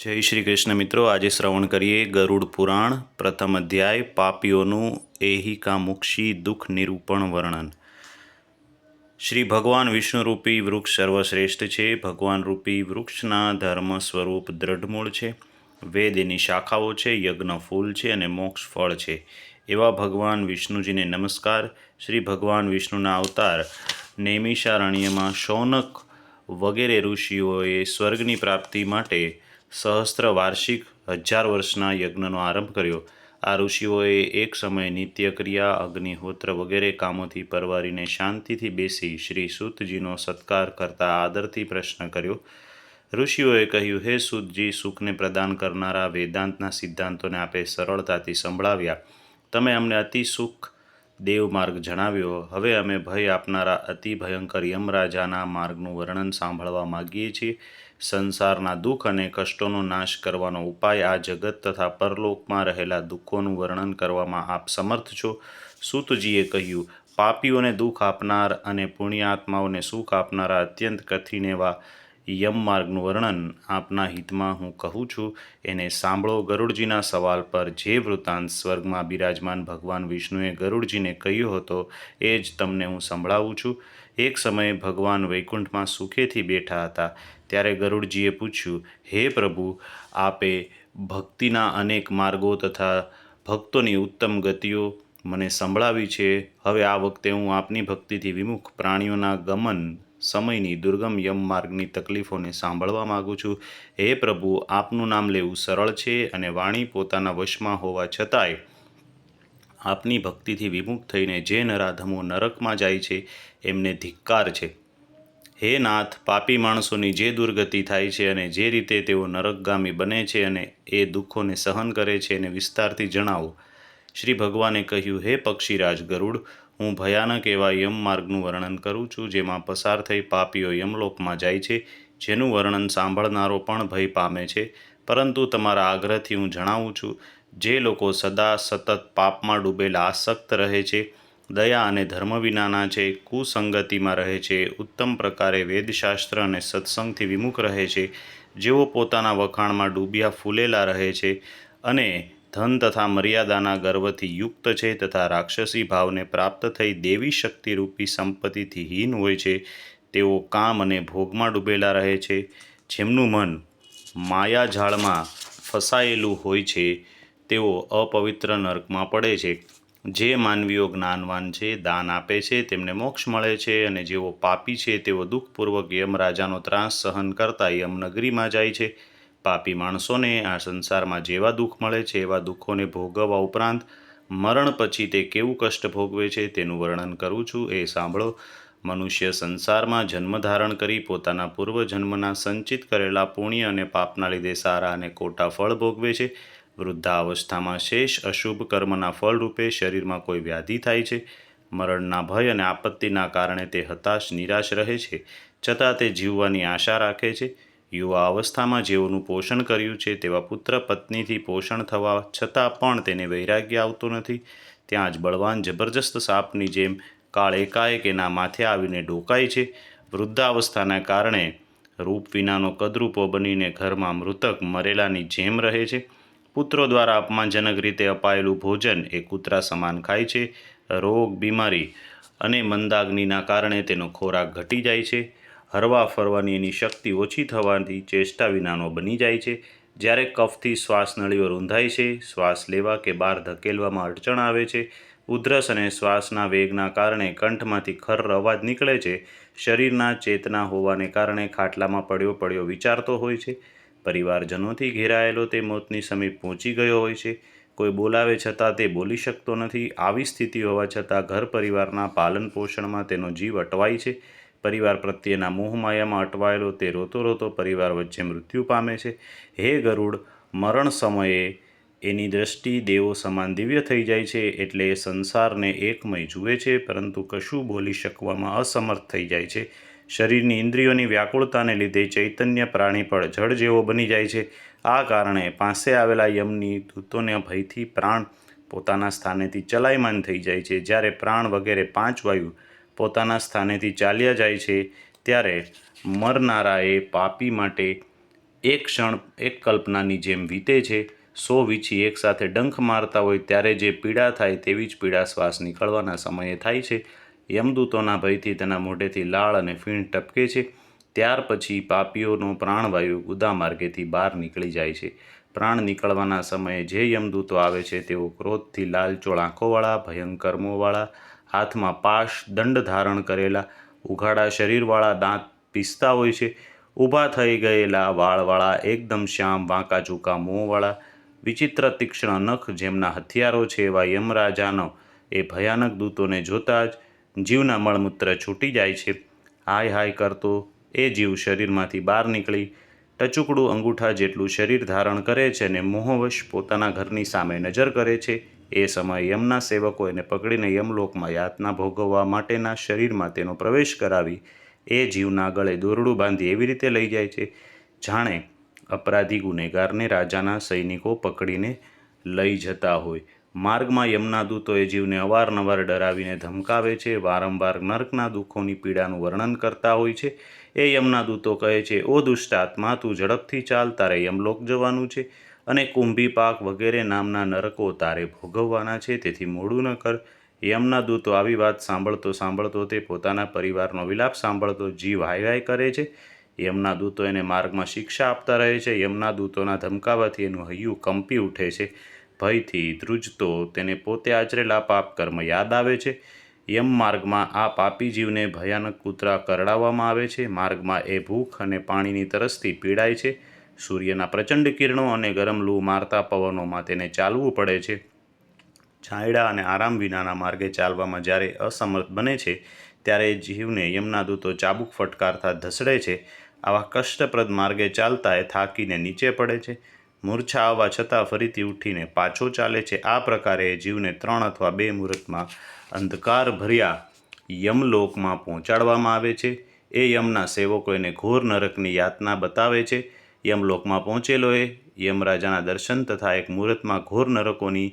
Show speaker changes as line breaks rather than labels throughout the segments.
જય શ્રી કૃષ્ણ મિત્રો, આજે શ્રવણ કરીએ ગરુડ પુરાણ પ્રથમ અધ્યાય પાપીઓનું એહિકા મુક્ષી દુઃખ નિરૂપણ વર્ણન। શ્રી ભગવાન વિષ્ણુરૂપી વૃક્ષ સર્વશ્રેષ્ઠ છે। ભગવાન રૂપી વૃક્ષના ધર્મ સ્વરૂપ દ્રઢમૂળ છે। વેદ એની શાખાઓ છે, યજ્ઞ ફૂલ છે અને મોક્ષ ફળ છે। એવા ભગવાન વિષ્ણુજીને નમસ્કાર। શ્રી ભગવાન વિષ્ણુના અવતાર નૈમિષારણ્યમાં શૌનક વગેરે ઋષિઓએ સ્વર્ગની પ્રાપ્તિ માટે સહસ્ત્ર વાર્ષિક 1000 વર્ષના યજ્ઞનો આરંભ કર્યો। આ ઋષિઓએ એક સમયે નિત્યક્રિયા, અગ્નિહોત્ર વગેરે કામોથી પરવારીને શાંતિથી બેસી શ્રી સૂતજીનો સત્કાર કરતા આદરથી પ્રશ્ન કર્યો। ઋષિઓએ કહ્યું, હે સૂતજી, સુખને પ્રદાન કરનારા વેદાંતના સિદ્ધાંતોને આપે સરળતાથી સંભળાવ્યા। તમે અમને અતિ સુખ દેવ માર્ગ જણાવ્યો। હવે અમે ભય આપનારા અતિ ભયંકર યમરાજાના માર્ગનું વર્ણન સાંભળવા માગીએ છીએ। સંસારના દુઃખ અને કષ્ટોનો નાશ કરવાનો ઉપાય, આ જગત તથા પરલોકમાં રહેલા દુઃખોનું વર્ણન કરવામાં આપ સમર્થ છો। સૂતજીએ કહ્યું, પાપીઓને દુઃખ આપનાર અને પુણ્યાત્માઓને સુખ આપનારા અત્યંત કઠિન એવા યમમાર્ગનું વર્ણન આપના હિતમાં હું કહું છું, એને સાંભળો। ગરુડજીના સવાલ પર જે વૃત્તાંત સ્વર્ગમાં બિરાજમાન ભગવાન વિષ્ણુએ ગરુડજીને કહ્યો હતો એ જ તમને હું સંભળાવું છું। એક સમયે ભગવાન વૈકુંઠમાં સુખેથી બેઠા હતા, ત્યારે ગરુડજીએ પૂછ્યું, હે પ્રભુ, આપે ભક્તિના અનેક માર્ગો તથા ભક્તોની ઉત્તમ ગતિઓ મને સંભળાવી છે। હવે આ વખતે હું આપની ભક્તિથી વિમુખ પ્રાણીઓના ગમન સમયની દુર્ગમ યમમાર્ગની તકલીફોને સાંભળવા માગું છું। હે પ્રભુ, આપનું નામ લેવું સરળ છે અને વાણી પોતાના વશમાં હોવા છતાંય આપની ભક્તિથી વિમુખ થઈને જે નરાધમો નરકમાં જાય છે એમને ધિક્કાર છે। હે નાથ, પાપી માણસોની જે દુર્ગતિ થાય છે અને જે રીતે તેઓ નરકગામી બને છે અને એ દુઃખોને સહન કરે છે એને વિસ્તારથી જણાવો। શ્રી ભગવાને કહ્યું, હે પક્ષીરાજ ગરુડ, હું ભયાનક એવા યમમાર્ગનું વર્ણન કરું છું, જેમાં પસાર થઈ પાપીઓ યમલોકમાં જાય છે, જેનું વર્ણન સાંભળનારો પણ ભય પામે છે। પરંતુ તમારા આગ્રહથી હું જણાવું છું, જે લોકો સદા સતત પાપમાં ડૂબેલા આસક્ત રહે છે, દયા અને ધર્મ વિનાના છે, કુસંગતિમાં રહે છે, ઉત્તમ પ્રકારે વેદશાસ્ત્ર અને સત્સંગથી વિમુખ રહે છે, જેઓ પોતાના વખાણમાં ડૂબ્યા ફૂલેલા રહે છે અને ધન તથા મર્યાદાના ગર્વથી યુક્ત છે તથા રાક્ષસી ભાવને પ્રાપ્ત થઈ દેવી શક્તિરૂપી સંપત્તિથી હીન હોય છે, તેઓ કામ અને ભોગમાં ડૂબેલા રહે છે, જેમનું મન માયાજાળમાં ફસાયેલું હોય છે, તેઓ અપવિત્ર નરકમાં પડે છે। જે માનવીઓ જ્ઞાનવાન છે, દાન આપે છે, તેમને મોક્ષ મળે છે, અને જેઓ પાપી છે તેઓ દુઃખપૂર્વક યમરાજાનો ત્રાસ સહન કરતા યમનગરીમાં જાય છે। પાપી માણસોને આ સંસારમાં જેવા દુઃખ મળે છે એવા દુઃખોને ભોગવવા ઉપરાંત મરણ પછી તે કેવું કષ્ટ ભોગવે છે તેનું વર્ણન કરું છું, એ સાંભળો। મનુષ્ય સંસારમાં જન્મ ધારણ કરી પોતાના પૂર્વજન્મના સંચિત કરેલા પુણ્ય અને પાપના લીધે સારા અને ખોટા ફળ ભોગવે છે। વૃદ્ધાવસ્થામાં શેષ અશુભ કર્મના ફળરૂપે શરીરમાં કોઈ વ્યાધિ થાય છે। મરણના ભય અને આપત્તિના કારણે તે હતાશ નિરાશ રહે છે, છતાં તે જીવવાની આશા રાખે છે। યુવા અવસ્થામાં જેઓનું પોષણ કર્યું છે તેવા પુત્ર પત્નીથી પોષણ થવા છતાં પણ તેને વૈરાગ્ય આવતો નથી। ત્યાં જ બળવાન જબરજસ્ત સાપની જેમ કાળ એકાએક એના માથે આવીને ઢોકાય છે। વૃદ્ધાવસ્થાના કારણે રૂપ વિનાનો કદરૂપો બનીને ઘરમાં મૃતક મરેલાની જેમ રહે છે। પુત્રો દ્વારા અપમાનજનક રીતે અપાયેલું ભોજન એ કૂતરા સમાન ખાય છે। રોગ, બીમારી અને મંદાગ્નિના કારણે તેનો ખોરાક ઘટી જાય છે। હરવા ફરવાની એની શક્તિ ઓછી થવાથી ચેષ્ટા વિનાનો બની જાય છે। જ્યારે કફથી શ્વાસનળીઓ રૂંધાય છે, શ્વાસ લેવા કે બહાર ધકેલવામાં અડચણ આવે છે, ઉધરસ અને શ્વાસના વેગના કારણે કંઠમાંથી ખર્ર અવાજ નીકળે છે, શરીરના ચેતના હોવાને કારણે ખાટલામાં પડ્યો પડ્યો વિચારતો હોય છે, પરિવારજનોથી ઘેરાયેલો તે મોતની સમીપ પહોંચી ગયો હોય છે, કોઈ બોલાવે છતાં તે બોલી શકતો નથી। આવી સ્થિતિ હોવા છતાં ઘર પરિવારના પાલન પોષણમાં તેનો જીવ અટવાય છે। પરિવાર પ્રત્યેના મોહમાયામાં અટવાયેલો તે રોતો રોતો પરિવાર વચ્ચે મૃત્યુ પામે છે। હે ગરુડ, મરણ સમયે એની દૃષ્ટિ દેવો સમાન દિવ્ય થઈ જાય છે, એટલે એ સંસારને એકમય જુએ છે, પરંતુ કશું બોલી શકવામાં અસમર્થ થઈ જાય છે। શરીરની ઇન્દ્રિયોની વ્યાકુળતાને લીધે ચૈતન્ય પ્રાણી પણ જળ જેવો બની જાય છે। આ કારણે પાસે આવેલા યમની દૂતોના ભયથી પ્રાણ પોતાના સ્થાનેથી ચલાયમાન થઈ જાય છે। જ્યારે પ્રાણ વગેરે 5 વાયુ પોતાના સ્થાનેથી ચાલ્યા જાય છે, ત્યારે મરનારાએ પાપી માટે એક ક્ષણ એક કલ્પનાની જેમ વીતે છે. 100 વીંછી એકસાથે ડંખ મારતા હોય ત્યારે જે પીડા થાય તેવી જ પીડા શ્વાસ નીકળવાના સમયે થાય છે. યમદૂતોના ભયથી તેના મોઢેથી લાળ અને ફીણ ટપકે છે. ત્યાર પછી પાપીઓનો પ્રાણવાયુ ગુદા માર્ગેથી બહાર નીકળી જાય છે. પ્રાણ નીકળવાના સમયે જે યમદૂતો આવે છે તેઓ ક્રોધથી લાલચોળ આંખોવાળા, ભયંકર મોંવાળા, હાથમાં પાશ, દંડ ધારણ કરેલા, ઉઘાડા શરીરવાળા, દાંત પીસતા હોય છે, ઊભા થઈ ગયેલા વાળવાળા, એકદમ શ્યામ વાંકા ચૂકા મોંવાળા, વિચિત્ર તીક્ષ્ણ નખ જેમના હથિયારો છે એવા યમરાજાનો એ ભયાનક દૂતોને જોતાં જ જીવના મળમૂત્ર છૂટી જાય છે. હાય હાય કરતો એ જીવ શરીરમાંથી બહાર નીકળી ટચુકડું અંગૂઠા જેટલું શરીર ધારણ કરે છે અને મોહવશ પોતાના ઘરની સામે નજર કરે છે. એ સમયે યમના સેવકો એને પકડીને યમલોકમાં યાતના ભોગવવા માટેના શરીરમાં તેનો પ્રવેશ કરાવી એ જીવના ગળે દોરડું બાંધી એવી રીતે લઈ જાય છે જાણે અપરાધી ગુનેગારને રાજાના સૈનિકો પકડીને લઈ જતા હોય. માર્ગમાં યમના દૂતો એ જીવને અવારનવાર ડરાવીને ધમકાવે છે, વારંવાર નર્કના દુઃખોની પીડાનું વર્ણન કરતા હોય છે. એ યમના દૂતો કહે છે, ઓ દુષ્ટ આત્મા, તું ઝડપથી ચાલ, તારે યમલોક જવાનું છે અને કુંભીપાક વગેરે નામના નરકો તારે ભોગવવાના છે, તેથી મોડું ન કર. યમના દૂતો આવી વાત સાંભળતો તે પોતાના પરિવારનો વિલાપ સાંભળતો જીવ હાય હાય કરે છે. યમના દૂતો એને માર્ગમાં શિક્ષા આપતા રહે છે. યમના દૂતોના ધમકાવાથી એનું હૈયું કંપી ઉઠે છે. ભયથી ધ્રુજતો તેને પોતે આચરેલા પાપ કર્મ યાદ આવે છે. યમ માર્ગમાં આ પાપી જીવને ભયાનક કૂતરા કરડાવવામાં આવે છે. માર્ગમાં એ ભૂખ અને પાણીની તરસથી પીડાય છે. સૂર્યના પ્રચંડ કિરણો અને ગરમ લૂ મારતા પવનોમાં તેને ચાલવું પડે છે. છાંયડા અને આરામ વિનાના માર્ગે ચાલવામાં જ્યારે અસમર્થ બને છે ત્યારે જીવને યમના દૂતો ચાબુક ફટકારતા ધસડે છે. આવા કષ્ટપ્રદ માર્ગે ચાલતા એ થાકીને નીચે પડે છે. મૂર્છા આવવા છતાં ફરીથી ઉઠીને પાછો ચાલે છે. આ પ્રકારે જીવને 3 અથવા 2 મુહૂર્તમાં અંધકાર ભર્યા યમલોકમાં પહોંચાડવામાં આવે છે. એ યમના સેવકો એને ઘોર નરકની યાતના બતાવે છે. યમલોકમાં પહોંચેલો એ યમરાજાના દર્શન તથા એક મુહૂર્તમાં ઘોર નરકોની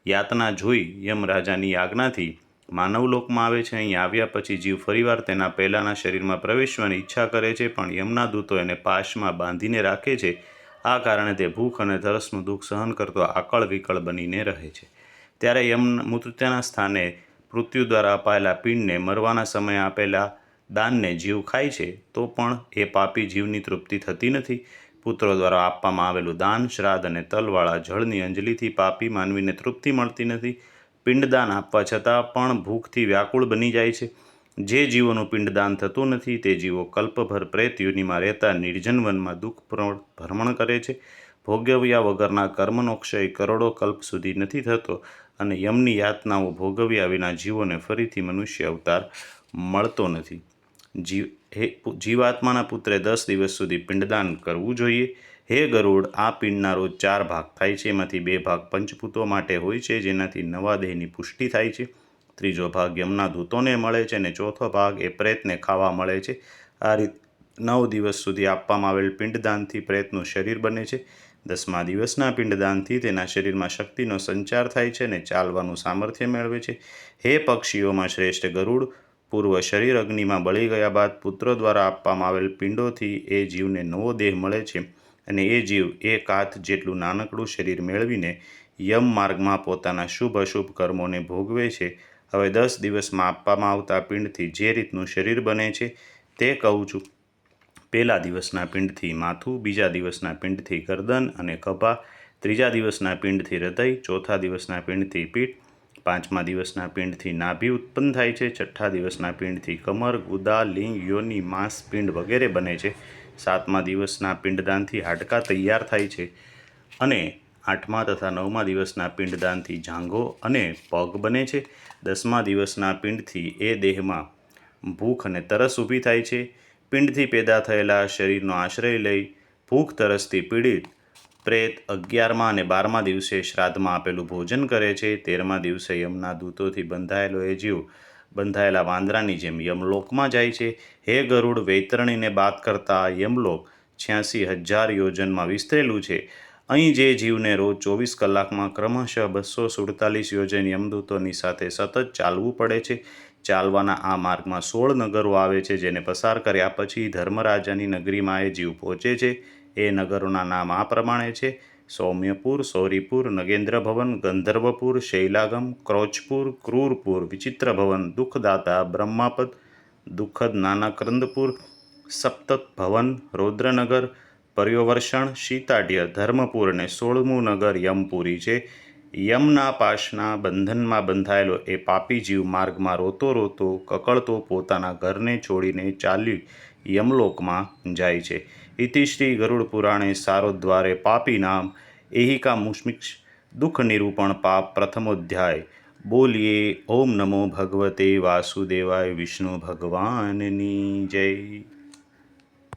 યાતના જોઈ યમરાજાની આજ્ઞાથી માનવલોકમાં આવે છે. અહીં આવ્યા પછી જીવ ફરીવાર તેના પહેલાંના શરીરમાં પ્રવેશવાની ઈચ્છા કરે છે, પણ યમના દૂતો એને પાશમાં બાંધીને રાખે છે. આ કારણે તે ભૂખ અને તરસનું દુઃખ સહન કરતો આકળ વિકળ બનીને રહે છે. ત્યારે મૃત્યુના સ્થાને મૃત્યુ દ્વારા અપાયેલા પિંડને મરવાના સમયે આપેલા દાનને જીવ ખાય છે તો પણ એ પાપી જીવની તૃપ્તિ થતી નથી. પુત્રો દ્વારા આપવામાં આવેલું દાન, શ્રાદ્ધ અને તલવાળા જળની અંજલિથી પાપી માનવીને તૃપ્તિ મળતી નથી. પિંડદાન આપવા છતાં પણ ભૂખથી વ્યાકુળ બની જાય છે. જે જીવોનું પિંડદાન થતું નથી તે જીવો કલ્પભર પ્રેત યોનિમાં રહેતા નિર્જન વનમાં દુઃખ ભ્રમણ કરે છે. ભોગવ્યા વગરના કર્મનો ક્ષય કરોડો કલ્પ સુધી નથી થતો અને યમની યાતનાઓ ભોગવ્યા વિના જીવોને ફરીથી મનુષ્ય અવતાર મળતો નથી. જીવાત્માના પુત્રે 10 દિવસ સુધી પિંડદાન કરવું જોઈએ. હે ગરુડ, આ પિંડના રોજ 4 ભાગ થાય છે. એમાંથી 2 ભાગ પંચભૂતો માટે હોય છે, જેનાથી નવા દેહની પુષ્ટિ થાય છે. 3જો ભાગ યમના દૂતોને મળે છે અને 4થો ભાગ એ પ્રેતને ખાવા મળે છે. આ રીતે 9 દિવસ સુધી આપવામાં આવેલ પિંડદાનથી પ્રેતનું શરીર બને છે. 10મા દિવસના પિંડદાનથી તેના શરીરમાં શક્તિનો સંચાર થાય છે અને ચાલવાનું સામર્થ્ય મેળવે છે. હે પક્ષીઓમાં શ્રેષ્ઠ ગરુડ, પૂર્વ શરીર અગ્નિમાં બળી ગયા બાદ પુત્રો દ્વારા આપવામાં આવેલ પિંડોથી એ જીવને નવો દેહ મળે છે અને એ જીવ 1 હાથ જેટલું નાનકડું શરીર મેળવીને યમ માર્ગમાં પોતાના શુભ અશુભ કર્મોને ભોગવે છે. હવે 10 દિવસમાં આપવામાં આવતા પિંડથી જે રીતનું શરીર બને છે તે કહું છું. પહેલા દિવસના પિંડથી માથું, બીજા દિવસના પિંડથી ગરદન અને ખભા, ત્રીજા દિવસના પિંડથી હૃદય, ચોથા દિવસના પિંડથી પીઠ, 5મા દિવસના પિંડથી નાભી ઉત્પન્ન થાય છે, 6ઠ્ઠા દિવસના પિંડથી કમર, ગુદા, લિંગ, યોનિ, માંસ, પિંડ વગેરે બને છે, 7મા દિવસના પિંડદાનથી હાડકાં તૈયાર થાય છે અને 8મા તથા 9મા દિવસના પિંડદાનથી જાંઘો અને પગ બને છે. 10મા દિવસના પિંડથી એ દેહમાં ભૂખ અને તરસ ઊભી થાય છે. પિંડથી પેદા થયેલા શરીરનો આશ્રય લઈ ભૂખ તરસથી પીડિત પ્રેત 11મા અને 12મા દિવસે શ્રાદ્ધમાં આપેલું ભોજન કરે છે. 13મા દિવસે યમના દૂતોથી બંધાયેલો એ જીવ બંધાયેલા વાંદરાની જેમ યમલોકમાં જાય છે. હે ગરુડ, વૈતરણીને બાદ કરતા યમલોક 86,000 યોજનમાં વિસ્તરેલું છે. અહીં જે જીવને રોજ 24 કલાકમાં ક્રમશઃ 247 યોજન યમદૂતોની સાથે સતત ચાલવું પડે છે. ચાલવાના આ માર્ગમાં 16 નગરો આવે છે, જેને પસાર કર્યા પછી ધર્મરાજાની નગરીમાં એ જીવ પહોંચે છે. એ નગરોના નામ આ પ્રમાણે છે: સૌમ્યપુર, સૌરીપુર, નગેન્દ્ર ભવન, ગંધર્વપુર, શૈલાગમ, ક્રોચપુર, ક્રૂરપુર, વિચિત્ર ભવન, દુઃખદાતા, બ્રહ્માપદ, દુઃખદ નાનાક્રંદપુર, સપ્તત ભવન, રૌદ્રનગર, પર્યોવર્ષણ, શીતાઢ્ય, ધર્મપુર અને 16મું નગર યમપુરી છે. યમના પાશના બંધનમાં બંધાયેલો એ પાપી જીવ માર્ગમાં રોતો રોતો કકળતો પોતાના ઘરને છોડીને ચાલી યમલોકમાં જાય છે. ઇતિ શ્રી ગરુડ પુરાણે સારોદ્વારે પાપીનામ એહિકા મુષ્મિક્ષ દુઃખ નિરૂપણ પાપ પ્રથમોધ્યાય. બોલીએ ઓમ નમો ભગવતે વાસુદેવાય. વિષ્ણુ ભગવાનની જય.